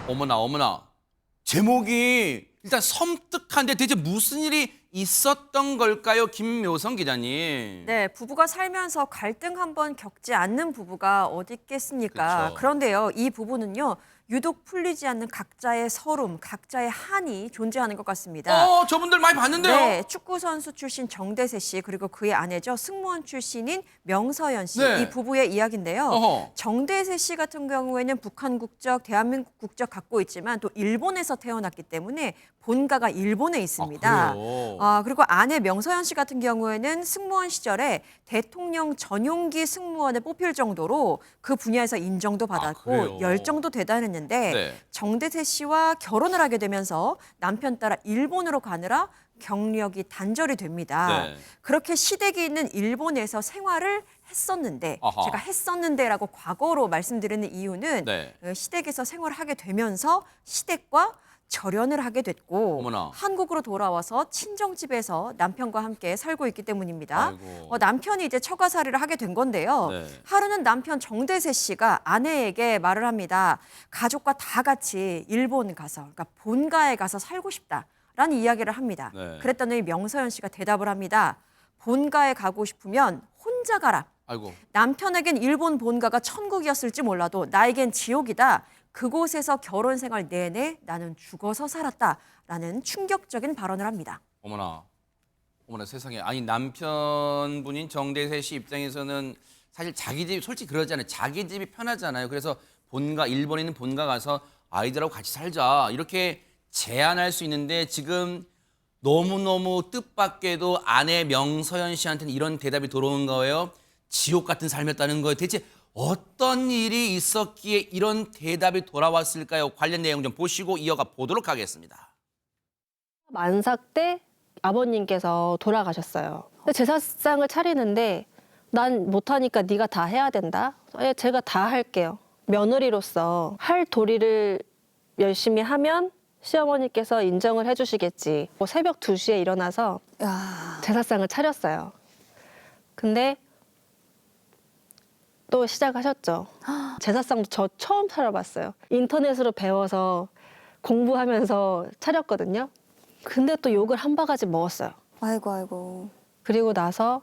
어머나 어머나. 제목이 일단 섬뜩한데 대체 무슨 일이 있었던 걸까요, 김묘성 기자님? 네, 부부가 살면서 갈등 한 번 겪지 않는 부부가 어디 있겠습니까? 그쵸. 그런데요, 이 부부는요, 유독 풀리지 않는 각자의 서름, 각자의 한이 존재하는 것 같습니다. 저분들 많이 봤는데요. 네, 축구 선수 출신 정대세 씨 그리고 그의 아내죠 승무원 출신인 명서연 씨 네. 이 부부의 이야기인데요. 어허. 정대세 씨 같은 경우에는 북한 국적, 대한민국 국적 갖고 있지만 또 일본에서 태어났기 때문에 본가가 일본에 있습니다. 그래요? 그리고 아내 명서연 씨 같은 경우에는 승무원 시절에 대통령 전용기 승무원에 뽑힐 정도로 그 분야에서 인정도 그래요? 받았고 열정도 대단했는데 네. 정대세 씨와 결혼을 하게 되면서 남편 따라 일본으로 가느라 경력이 단절이 됩니다. 네. 그렇게 시댁이 있는 일본에서 생활을 했었는데 아하. 제가 했었는데라고 과거로 말씀드리는 이유는 네. 시댁에서 생활을 하게 되면서 시댁과 절연을 하게 됐고 어머나. 한국으로 돌아와서 친정집에서 남편과 함께 살고 있기 때문입니다. 아이고. 남편이 이제 처가살이를 하게 된 건데요. 네. 하루는 남편 정대세 씨가 아내에게 말을 합니다. 가족과 다 같이 일본 가서, 그러니까 본가에 가서 살고 싶다라는 이야기를 합니다. 네. 그랬더니 명서연 씨가 대답을 합니다. 본가에 가고 싶으면 혼자 가라. 아이고. 남편에겐 일본 본가가 천국이었을지 몰라도 나에겐 지옥이다. 그곳에서 결혼 생활 내내 나는 죽어서 살았다라는 충격적인 발언을 합니다. 어머나. 어머나 세상에. 아니 남편분인 정대세 씨 입장에서는 사실 자기 집 솔직히 그러잖아요. 자기 집이 편하잖아요. 그래서 본가 일본에 있는 본가 가서 아이들하고 같이 살자 이렇게 제안할 수 있는데 지금 너무너무 뜻밖에도 아내 명서연 씨한테는 이런 대답이 돌아오는 거예요. 지옥 같은 삶이었다는 거예요. 대체 어떤 일이 있었기에 이런 대답이 돌아왔을까요? 관련 내용 좀 보시고 이어가 보도록 하겠습니다. 만삭 때 아버님께서 돌아가셨어요. 근데 제사상을 차리는데 난 못하니까 네가 다 해야 된다. 예, 제가 다 할게요. 며느리로서 할 도리를 열심히 하면 시어머니께서 인정을 해주시겠지. 새벽 2시에 일어나서 제사상을 차렸어요. 근데 또 시작하셨죠. 제사상도 저 처음 차려봤어요. 인터넷으로 배워서 공부하면서 차렸거든요. 근데 또 욕을 한 바가지 먹었어요. 아이고 아이고. 그리고 나서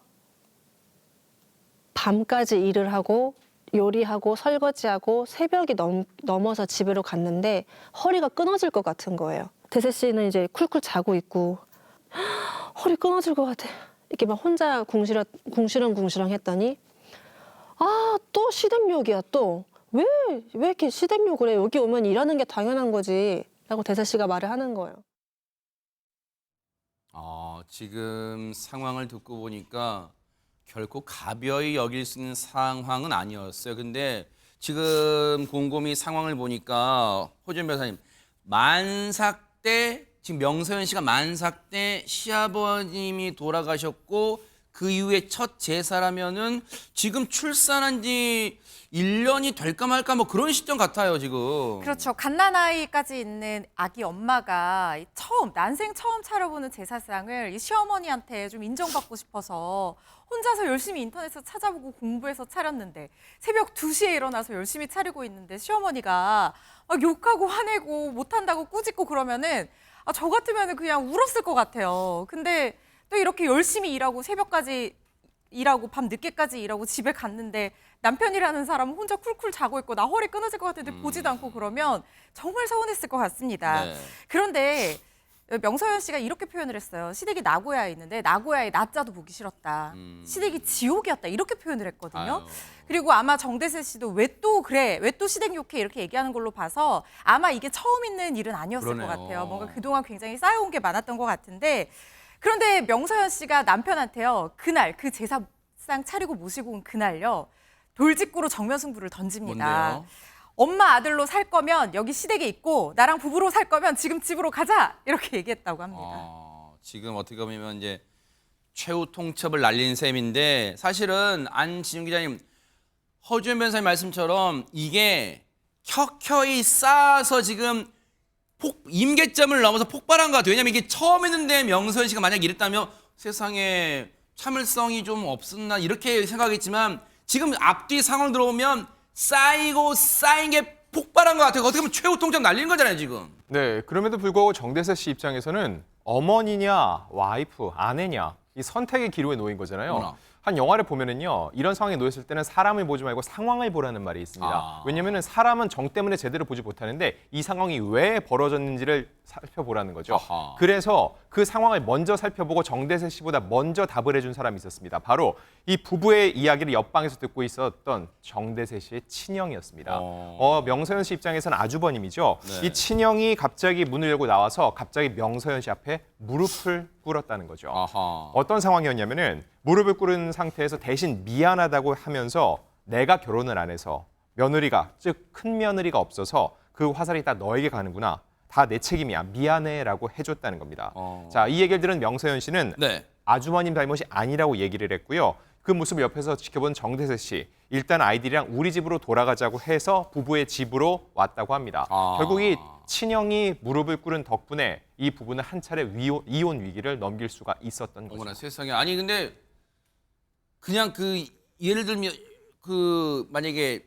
밤까지 일을 하고 요리하고 설거지하고 새벽이 넘어서 집으로 갔는데 허리가 끊어질 것 같은 거예요. 대세 씨는 이제 쿨쿨 자고 있고 허리 끊어질 것 같아. 이렇게 막 혼자 궁시렁 했더니 또 시댁욕이야 또. 왜 이렇게 시댁욕을 해? 여기 오면 일하는 게 당연한 거지. 라고 대세 씨가 말을 하는 거예요. 지금 상황을 듣고 보니까 결코 가벼이 여길 수 있는 상황은 아니었어요. 근데 지금 곰곰이 상황을 보니까 호준 변호사님 만삭 때 지금 명서연 씨가 만삭 때 시아버님이 돌아가셨고 그 이후에 첫 제사라면은 지금 출산한 지 1년이 될까 말까 뭐 그런 시점 같아요, 지금. 그렇죠. 갓난아이까지 있는 아기 엄마가 난생 처음 차려보는 제사상을 이 시어머니한테 좀 인정받고 싶어서 혼자서 열심히 인터넷에서 찾아보고 공부해서 차렸는데 새벽 2시에 일어나서 열심히 차리고 있는데 시어머니가 막 욕하고 화내고 못한다고 꾸짖고 그러면은 저 같으면 그냥 울었을 것 같아요. 근데 또 이렇게 열심히 일하고 새벽까지 일하고 밤 늦게까지 일하고 집에 갔는데 남편이라는 사람은 혼자 쿨쿨 자고 있고 나 허리 끊어질 것 같은데 보지도 않고 그러면 정말 서운했을 것 같습니다. 네. 그런데 명서연 씨가 이렇게 표현을 했어요. 시댁이 나고야에 있는데 나고야의 낮자도 보기 싫었다. 시댁이 지옥이었다. 이렇게 표현을 했거든요. 아유. 그리고 아마 정대세 씨도 왜 또 그래? 왜 또 시댁 욕해? 이렇게 얘기하는 걸로 봐서 아마 이게 처음 있는 일은 아니었을 그러네요. 것 같아요. 뭔가 그동안 굉장히 쌓여온 게 많았던 것 같은데 그런데 명서연 씨가 남편한테요. 그날 그 제사상 차리고 모시고 온 그날요. 돌직구로 정면 승부를 던집니다. 뭔데요? 엄마 아들로 살 거면 여기 시댁에 있고 나랑 부부로 살 거면 지금 집으로 가자 이렇게 얘기했다고 합니다. 지금 어떻게 보면 이제 최후 통첩을 날린 셈인데 사실은 안지훈 기자님, 허주현 변호사님 말씀처럼 이게 켜켜이 쌓아서 지금 임계점을 넘어서 폭발한 것 같아요. 왜냐하면 이게 처음 했는데 명서연 씨가 만약 이랬다면 세상에 참을성이 좀 없었나 이렇게 생각했지만 지금 앞뒤 상황을 들어보면 쌓이고 쌓인 게 폭발한 것 같아요. 어떻게 보면 최후 통장 날리는 거잖아요, 지금. 네, 그럼에도 불구하고 정대세 씨 입장에서는 어머니냐, 와이프, 아내냐 이 선택의 기로에 놓인 거잖아요. 어머나. 한 영화를 보면은요, 이런 상황에 놓였을 때는 사람을 보지 말고 상황을 보라는 말이 있습니다. 아. 왜냐면은 사람은 정 때문에 제대로 보지 못하는데 이 상황이 왜 벌어졌는지를 살펴보라는 거죠. 아하. 그래서 그 상황을 먼저 살펴보고 정대세 씨보다 먼저 답을 해준 사람이 있었습니다. 바로 이 부부의 이야기를 옆방에서 듣고 있었던 정대세 씨의 친형이었습니다. 명서연 씨 입장에서는 아주버님이죠. 네. 이 친형이 갑자기 문을 열고 나와서 갑자기 명서연 씨 앞에 무릎을 꿇었다는 거죠. 아하. 어떤 상황이었냐면은 무릎을 꿇은 상태에서 대신 미안하다고 하면서 내가 결혼을 안 해서 며느리가, 즉 큰 며느리가 없어서 그 화살이 다 너에게 가는구나. 다 내 책임이야. 미안해라고 해줬다는 겁니다. 자, 이 얘기를 들은 명서연 씨는 네. 아주머님 잘못이 아니라고 얘기를 했고요. 그 모습을 옆에서 지켜본 정대세 씨. 일단 아이들이랑 우리 집으로 돌아가자고 해서 부부의 집으로 왔다고 합니다. 아. 결국 이 친형이 무릎을 꿇은 덕분에 이 부부는 한 차례 이혼 위기를 넘길 수가 있었던 거죠. 어머나 세상에. 아니 근데 그냥 그 예를 들면 그 만약에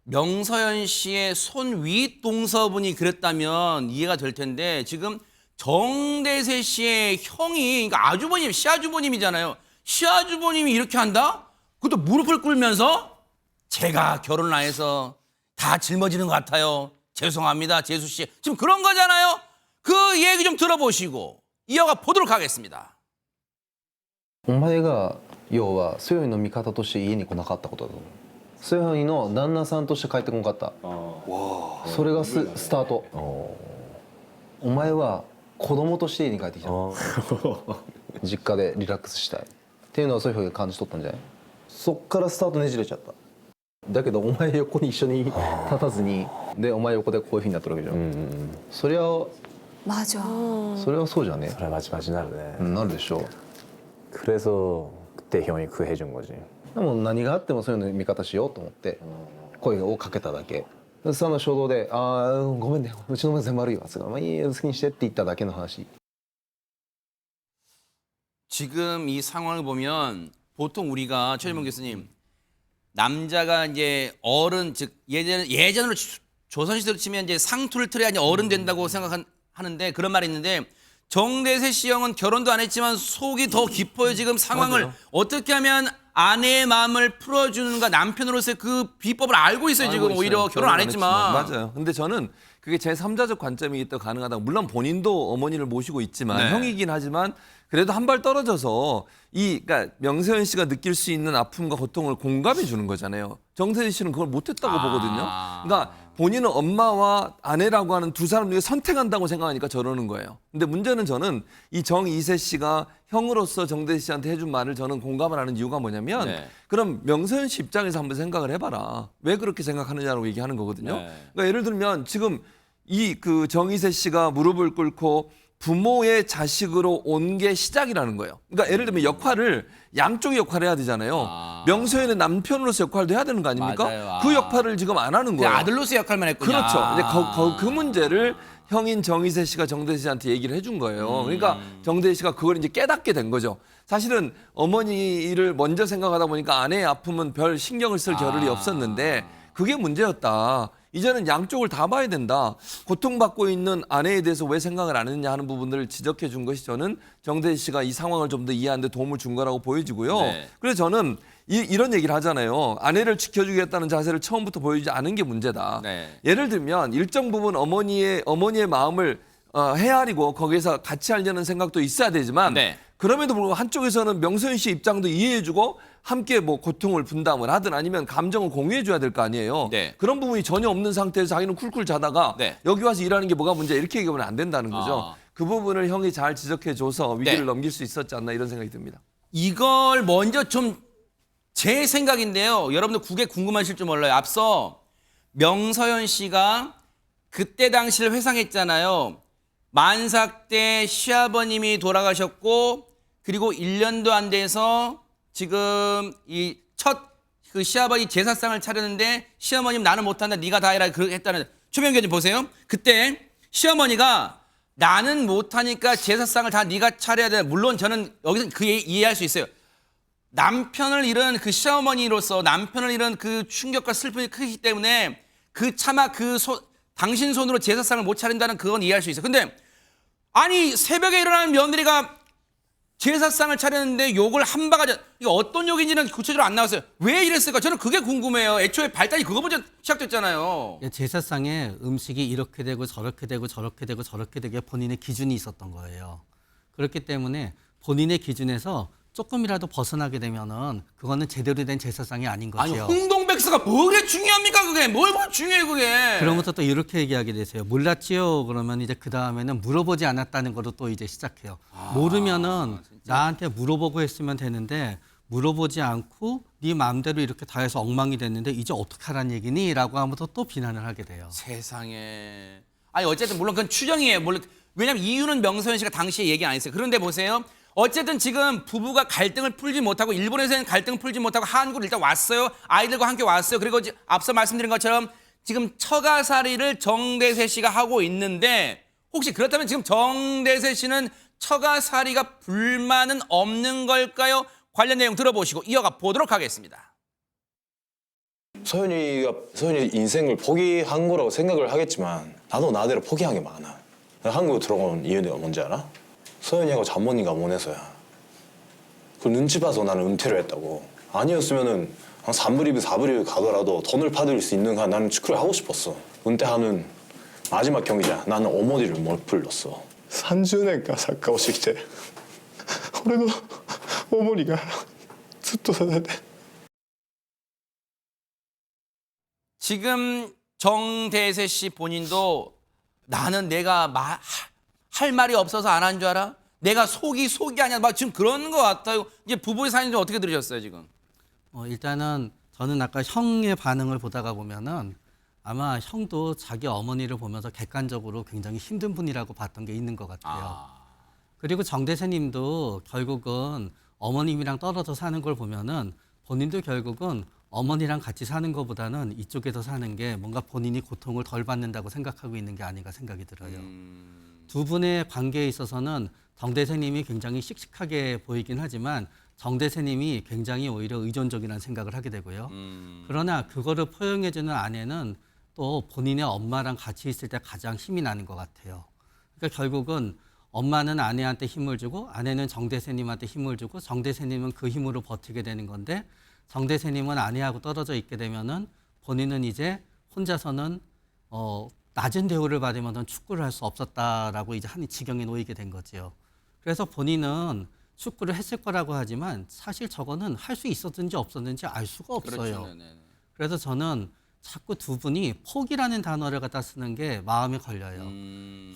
명서연 씨의 손 위 동서분이 그랬다면 이해가 될 텐데 지금 정대세 씨의 형이 그러니까 아주버님, 시아주버님이잖아요. 시아주버님이 이렇게 한다? 그것도 무릎을 꿇으면서 제가 결혼을 안 해서 다 짊어지는 것 같아요. 죄송합니다, 재수 씨. 지금 그런 거잖아요. 그 얘기 좀 들어보시고 이어가 보도록 하겠습니다. お前が要はソヨイの味方として家に来なかったことだと思う。ソヨイの旦那さんとして帰ってこなかった。それがスタート。お前は子供として家に帰ってきた。実家でリラックスしたいっていうのはソヨイが感じ取ったんじゃない？そっからスタートねじれちゃった。だけどお前横に一緒に立たずにでお前横でこういうふうになってるわけじゃん。それは 맞아. それはそうじゃね。 그래 마지막이 나르네. なるでしょう。 그래서 그때 형이 그 해준 거지. でも何があってもそういうの味方しようと思って声をかけただけ。その衝動で「ああごめんねうちの娘悪いわ」まあいいよ好きにしてって言っただけの話。 지금 이 상황을 보면 보통 우리가 최일봉 교수님 남자가 이제 어른 즉 예전으로 조선시대로 치면 이제 상투를 틀어야 이제 어른 된다고 생각하는데 그런 말이 있는데 정대세 씨 형은 결혼도 안 했지만 속이 더 깊어요. 지금 상황을 맞아요. 어떻게 하면 아내의 마음을 풀어주는가 남편으로서의 그 비법을 알고 있어요. 지금 알고 오히려 있어요. 결혼 안 했지만. 맞아요. 근데 저는 그게 제3자적 관점이기 때문에 가능하다고. 물론 본인도 어머니를 모시고 있지만 네. 형이긴 하지만 그래도 한 발 떨어져서 그러니까 명세현 씨가 느낄 수 있는 아픔과 고통을 공감해 주는 거잖아요. 정세현 씨는 그걸 못했다고 보거든요. 그러니까 본인은 엄마와 아내라고 하는 두 사람 중에 선택한다고 생각하니까 저러는 거예요. 근데 문제는 저는 이 정이세 씨가 형으로서 정대세 씨한테 해준 말을 저는 공감을 하는 이유가 뭐냐면 네. 그럼 명세현 씨 입장에서 한번 생각을 해봐라. 왜 그렇게 생각하느냐고 얘기하는 거거든요. 네. 그러니까 예를 들면 지금 이 그 정이세 씨가 무릎을 꿇고 부모의 자식으로 온 게 시작이라는 거예요. 그러니까 예를 들면 역할을 양쪽의 역할을 해야 되잖아요. 명서연의 남편으로서 역할도 해야 되는 거 아닙니까? 맞아요. 그 역할을 지금 안 하는 거예요. 아들로서 역할만 했군요. 그렇죠. 이제 그 문제를 형인 정희세 씨가 정대세 씨한테 얘기를 해준 거예요. 그러니까 정대세 씨가 그걸 이제 깨닫게 된 거죠. 사실은 어머니를 먼저 생각하다 보니까 아내의 아픔은 별 신경을 쓸 겨를이 없었는데 그게 문제였다. 이제는 양쪽을 다 봐야 된다. 고통받고 있는 아내에 대해서 왜 생각을 안 했냐 하는 부분들을 지적해 준 것이 저는 정대세 씨가 이 상황을 좀 더 이해하는 데 도움을 준 거라고 보여지고요. 네. 그래서 저는 이런 얘기를 하잖아요. 아내를 지켜주겠다는 자세를 처음부터 보여주지 않은 게 문제다. 네. 예를 들면 일정 부분 어머니의 마음을 헤아리고 거기에서 같이 하려는 생각도 있어야 되지만 네. 그럼에도 불구하고 한쪽에서는 명서연 씨 입장도 이해해주고 함께 뭐 고통을 분담을 하든 아니면 감정을 공유해줘야 될 거 아니에요. 네. 그런 부분이 전혀 없는 상태에서 자기는 쿨쿨 자다가 네. 여기 와서 일하는 게 뭐가 문제야 이렇게 얘기하면 안 된다는 거죠. 그 부분을 형이 잘 지적해줘서 위기를 네. 넘길 수 있었지 않나 이런 생각이 듭니다. 이걸 먼저 좀 제 생각인데요. 여러분들 그게 궁금하실 줄 몰라요. 앞서 명서연 씨가 그때 당시를 회상했잖아요. 만삭 때 시아버님이 돌아가셨고 그리고 1년도 안 돼서 지금 이 첫 그 시아버지 제사상을 차렸는데 시어머님 나는 못한다 네가 다 해라 그렇게 했다는 최명규 님 보세요. 그때 시어머니가 나는 못하니까 제사상을 다 네가 차려야 돼. 물론 저는 여기서 그 이해할 수 있어요. 남편을 잃은 그 시어머니로서 남편을 잃은 그 충격과 슬픔이 크기 때문에 차마 당신 손으로 제사상을 못 차린다는 그건 이해할 수 있어. 근데 아니 새벽에 일어나는 며느리가 제사상을 차렸는데 욕을 한 바가지, 이게 어떤 욕인지는 구체적으로 안 나왔어요. 왜 이랬을까? 저는 그게 궁금해요. 애초에 발단이 그거부터 시작됐잖아요. 제사상에 음식이 이렇게 되고 저렇게 되고 저렇게 되고 저렇게 되게 본인의 기준이 있었던 거예요. 그렇기 때문에 본인의 기준에서 조금이라도 벗어나게 되면은 그거는 제대로 된 제사상이 아닌 아니 거죠. 홍동백서가 뭐가 중요합니까 그게? 뭘 중요해 그게? 그러면서 또 이렇게 얘기하게 되세요. 몰랐지요? 그러면 이제 그 다음에는 물어보지 않았다는 거로 또 이제 시작해요. 모르면은 나한테 물어보고 했으면 되는데 물어보지 않고 네 마음대로 이렇게 다 해서 엉망이 됐는데 이제 어떻게 하란 얘기니? 라고 하면서 또 비난을 하게 돼요. 세상에. 아니 어쨌든 물론 그건 추정이에요. 물론 왜냐면 이유는 명서현 씨가 당시에 얘기 안 했어요. 그런데 보세요. 어쨌든 지금 부부가 갈등을 풀지 못하고 일본에서는 갈등을 풀지 못하고 한국으로 일단 왔어요. 아이들과 함께 왔어요. 그리고 앞서 말씀드린 것처럼 지금 처가살이를 정대세 씨가 하고 있는데 혹시 그렇다면 지금 정대세 씨는 처가살이가 불만은 없는 걸까요? 관련 내용 들어보시고 이어가 보도록 하겠습니다. 서현이 인생을 포기한 거라고 생각을 하겠지만 나도 나대로 포기한 게 많아. 내가 한국에 들어온 이유가 뭔지 알아? 서현이하고 장모님가 원해서야. 그 눈치 봐서 나는 은퇴를 했다고. 아니었으면은 한 3부 리뷰 4부 리뷰 가더라도 돈을 받을 수 있는 한 나는 축구를 하고 싶었어. 은퇴하는 마지막 경기자 나는 어머니를 못 불렀어. 30年間サッカーをしてきて俺の어머니가ずっと支えて 지금 정대세 씨 본인도 나는 내가 할 말이 없어서 안 한 줄 알아? 내가 속이 아니야. 막 지금 그런 것 같아요. 이제 부부의 사연이 좀 어떻게 들으셨어요 지금? 일단은 저는 아까 형의 반응을 보다가 보면은 아마 형도 자기 어머니를 보면서 객관적으로 굉장히 힘든 분이라고 봤던 게 있는 것 같아요. 그리고 정대세님도 결국은 어머님이랑 떨어져 사는 걸 보면은 본인도 결국은 어머니랑 같이 사는 것보다는 이쪽에서 사는 게 뭔가 본인이 고통을 덜 받는다고 생각하고 있는 게 아닌가 생각이 들어요. 두 분의 관계에 있어서는 정대세님이 굉장히 씩씩하게 보이긴 하지만 정대세님이 굉장히 오히려 의존적이라는 생각을 하게 되고요. 그러나 그거를 포용해주는 아내는 또 본인의 엄마랑 같이 있을 때 가장 힘이 나는 것 같아요. 그러니까 결국은 엄마는 아내한테 힘을 주고 아내는 정대세님한테 힘을 주고 정대세님은 그 힘으로 버티게 되는 건데 정대세님은 아내하고 떨어져 있게 되면은 본인은 이제 혼자서는 낮은 대우를 받으면서 축구를 할 수 없었다라고 이제 한 지경에 놓이게 된 거지요. 그래서 본인은 축구를 했을 거라고 하지만 사실 저거는 할 수 있었든지 없었는지 알 수가 없어요. 그렇죠. 그래서 저는 자꾸 두 분이 포기라는 단어를 갖다 쓰는 게 마음에 걸려요.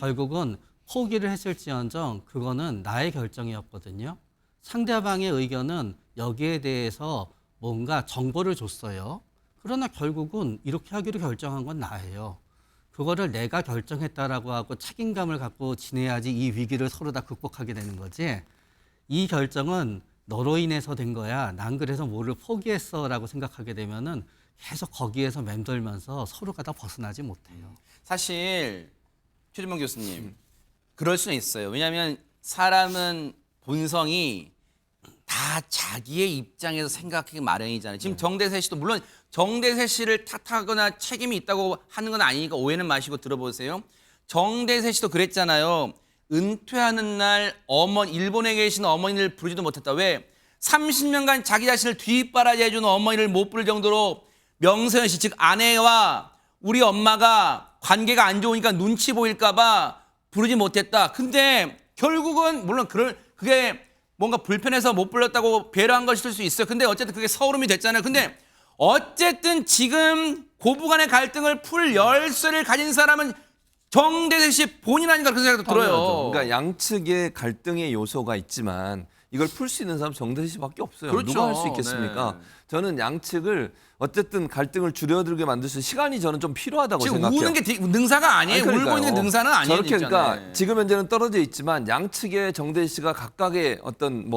결국은 포기를 했을지언정 그거는 나의 결정이었거든요. 상대방의 의견은 여기에 대해서 뭔가 정보를 줬어요. 그러나 결국은 이렇게 하기로 결정한 건 나예요. 그거를 내가 결정했다라고 하고 책임감을 갖고 지내야지 이 위기를 서로 다 극복하게 되는 거지. 이 결정은 너로 인해서 된 거야. 난 그래서 뭐를 포기했어라고 생각하게 되면은 계속 거기에서 맴돌면서 서로가 다 벗어나지 못해요. 사실 최준범 교수님 그럴 수는 있어요. 왜냐하면 사람은 본성이 다 자기의 입장에서 생각하기 마련이잖아요. 지금 정대세 씨도 물론 정대세 씨를 탓하거나 책임이 있다고 하는 건 아니니까 오해는 마시고 들어보세요. 정대세 씨도 그랬잖아요. 은퇴하는 날 일본에 계신 어머니를 부르지도 못했다. 왜? 30년간 자기 자신을 뒷바라지 해준 어머니를 못 부를 정도로 명서현 씨, 즉 아내와 우리 엄마가 관계가 안 좋으니까 눈치 보일까 봐 부르지 못했다. 근데 결국은 물론 그게 뭔가 불편해서 못 불렀다고 배려한 것일 수 있어요. 근데 어쨌든 그게 서울음이 됐잖아요. 근데 어쨌든 지금 고부간의 갈등을 풀 열쇠를 가진 사람은 정대세 씨 본인 아닌가 그런 생각도 들어요. 당연하죠. 그러니까 양측의 갈등의 요소가 있지만 이걸 풀 수 있는 사람 정대세 씨밖에 없어요. 그렇죠. 누가 할 수 있겠습니까? 네. 저는 양측을 어쨌든 갈등을 줄여들게 만들 수 있는 시간이 저는 좀 필요하다고 지금 생각해요. 우는 게 능사가 아니에요. 그러니까요. 울고 있는 게 능사는 아니에요. 저렇게 그러니까 있잖아요. 지금 현재는 떨어져 있지만 양측의 정대세 씨가 각각의 어떤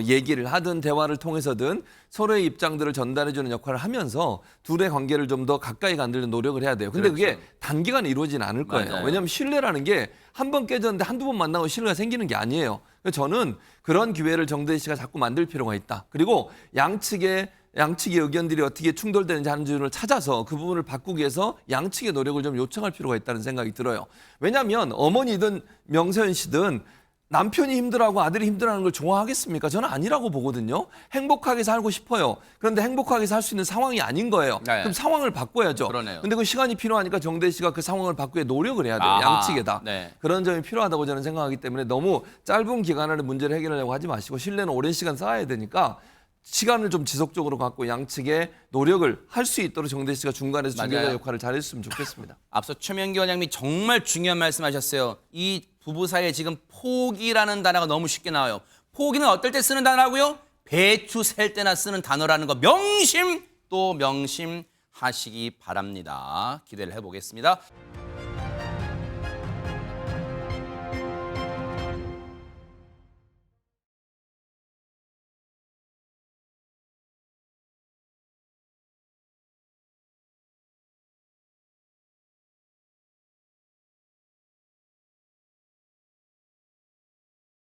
얘기를 하든 대화를 통해서든 서로의 입장들을 전달해주는 역할을 하면서 둘의 관계를 좀 더 가까이 만드는 노력을 해야 돼요. 근데 그렇죠. 그게 단기간에 이루어지는 않을 거예요. 맞아요. 왜냐하면 신뢰라는 게 한 번 깨졌는데 한두 번 만나고 신뢰가 생기는 게 아니에요. 그래서 저는 그런 기회를 정대세 씨가 자꾸 만들 필요가 있다. 그리고 양측의 양측의 의견들이 어떻게 충돌되는지 하는 점을 찾아서 그 부분을 바꾸기 위해서 양측의 노력을 좀 요청할 필요가 있다는 생각이 들어요. 왜냐하면 어머니든 명세현 씨든 남편이 힘들어하고 아들이 힘들어하는 걸 좋아하겠습니까? 저는 아니라고 보거든요. 행복하게 살고 싶어요. 그런데 행복하게 살 수 있는 상황이 아닌 거예요. 네. 그럼 상황을 바꿔야죠. 그러네요. 근데 그 시간이 필요하니까 정대희 씨가 그 상황을 바꾸기 위해 노력을 해야 돼요. 아하. 양측에 다. 네. 그런 점이 필요하다고 저는 생각하기 때문에 너무 짧은 기간 안에 문제를 해결하려고 하지 마시고 신뢰는 오랜 시간 쌓아야 되니까 시간을 좀 지속적으로 갖고 양측의 노력을 할 수 있도록 정대희 씨가 중간에서 중개자 맞아요. 역할을 잘했으면 좋겠습니다. 앞서 최명기 원장님이 정말 중요한 말씀하셨어요. 이 부부 사이에 지금 포기라는 단어가 너무 쉽게 나와요. 포기는 어떨 때 쓰는 단어라고요? 배추 셀 때나 쓰는 단어라는 거 명심 또 명심하시기 바랍니다. 기대를 해보겠습니다.